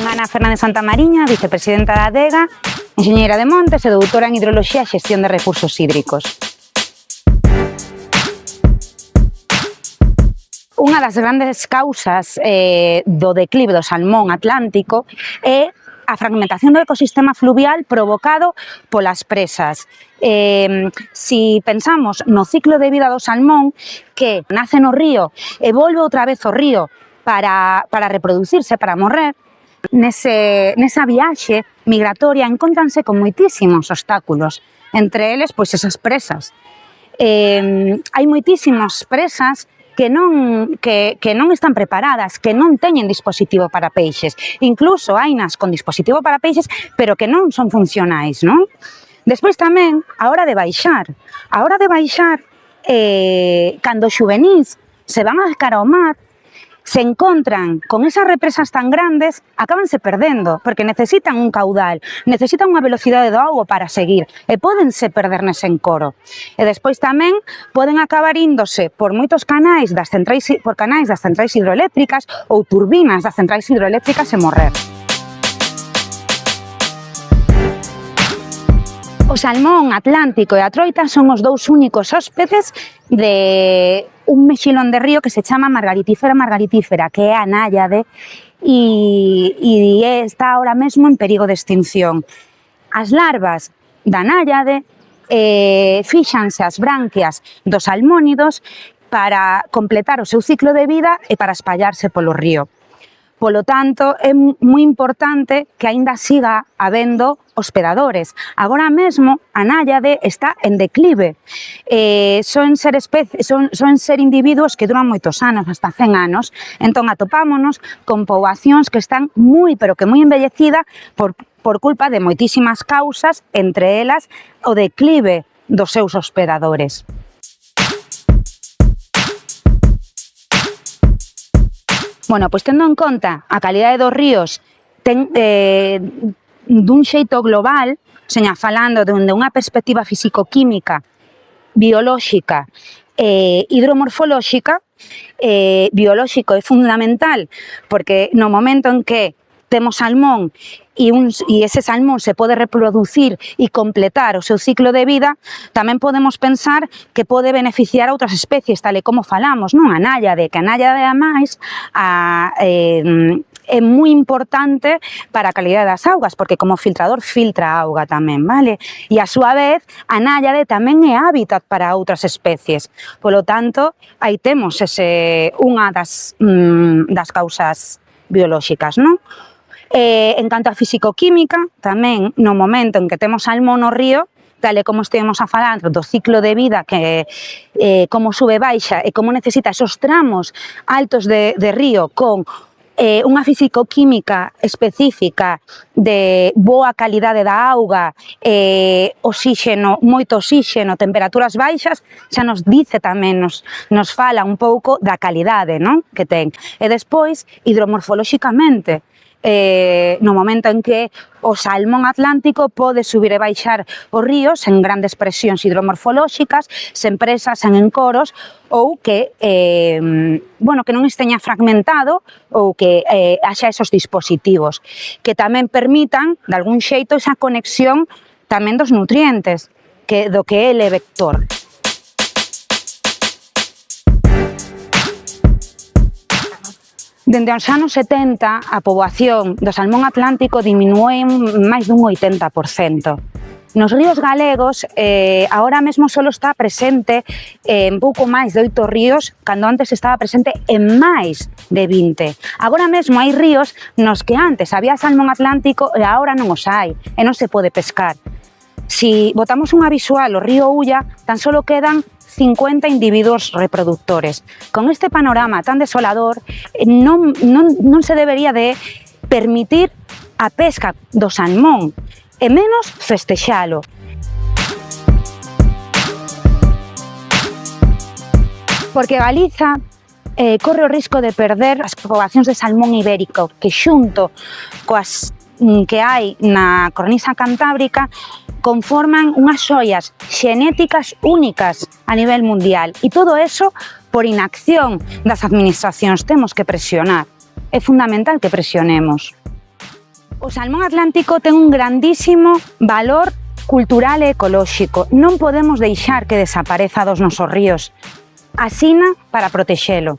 Son Ana Fernández Santamariña, vicepresidenta da ADEGA, enxeñeira de montes e doutora en hidroloxía e xestión de recursos hídricos. Unha das grandes causas do declive do salmón atlántico é a fragmentación do ecosistema fluvial provocado polas presas. Si pensamos no ciclo de vida do salmón, que nace no río e volve outra vez ao río para reproducirse, para morrer, nesa viaxe migratoria encontranse con moitísimos obstáculos, entre eles, pois, esas presas. Hai moitísimas presas que non están preparadas, que non teñen dispositivo para peixes. Incluso hainas con dispositivo para peixes, pero que non son funcionais, non? Despois tamén, a hora de baixar. Cando os xuvenís se van a cara ao mar, se encontran con esas represas tan grandes, acábanse perdendo, porque necesitan un caudal, necesitan unha velocidade do auga para seguir, e pódense perder nese encoro. E despois tamén poden acabar índose por moitos canais das centrais hidroeléctricas ou turbinas das centrais hidroeléctricas e morrer. O salmón atlántico e a troita son os dous únicos hóspedes de un mexilón de río que se chama margaritífera, que é a náyade e está ahora mesmo en perigo de extinción. As larvas da náyade fíxanse as branquias dos salmónidos para completar o seu ciclo de vida e para espallarse polo río. Polo tanto, é moi importante que aínda siga habendo hospedadores. Agora mesmo, a náyade está en declive. Son ser individuos que duran moitos anos, hasta 100 anos. Entón, atopámonos con poboacións que están moi, pero que moi envellecidas por culpa de moitísimas causas, entre elas o declive dos seus hospedadores. Bueno, pois tendo en conta a calidade dos ríos dun xeito global, falando de unha perspectiva físico-química, biolóxica e hidromorfolóxica, biolóxico é fundamental, porque no momento en que temos salmón e ese salmón se pode reproducir e completar o seu ciclo de vida, tamén podemos pensar que pode beneficiar a outras especies, tal e como falamos, non? A náyade, que a náyade ademais é moi importante para a calidade das augas, porque como filtrador filtra a auga tamén, vale? E a súa vez, a náyade tamén é hábitat para outras especies. Polo tanto, aí temos unha das causas biolóxicas, non? En canto a físico-química, tamén no momento en que temos salmón no río, tal e como estivemos a falar do ciclo de vida, que como sube baixa e como necesita esos tramos altos de río con unha físico-química específica de boa calidade da auga, oxígeno, moito oxígeno, temperaturas baixas, xa nos dice tamén, nos fala un pouco da calidade, non? Que ten. E despois, hidromorfolóxicamente, no momento en que o salmón atlántico pode subir e baixar os ríos en grandes presións hidromorfolóxicas, sen presas, sen encoros, ou que non esteña fragmentado ou que haxa esos dispositivos que tamén permitan, de algún xeito, esa conexión tamén dos nutrientes do que ele é vector. Dende os anos 70, a poboación do salmón atlántico diminúe máis dun 80%. Nos ríos galegos, agora mesmo só está presente en pouco máis de 8 ríos, cando antes estaba presente en máis de 20. Agora mesmo hai ríos nos que antes había salmón atlántico e agora non os hai, e non se pode pescar. Si botamos unha visual ao río Ulla, tan só quedan 50 individuos reproductores. Con este panorama tan desolador, non se debería de permitir a pesca do salmón, e menos festexalo. Porque Galiza corre o risco de perder as poboacións de salmón ibérico, que xunto coas que hai na cornisa cantábrica conforman unhas xoias xenéticas únicas a nivel mundial. E todo eso por inacción das administracións. Temos que presionar. É fundamental que presionemos. O salmón atlántico ten un grandísimo valor cultural e ecolóxico. Non podemos deixar que desapareza dos nosos ríos. Asina para protexelo.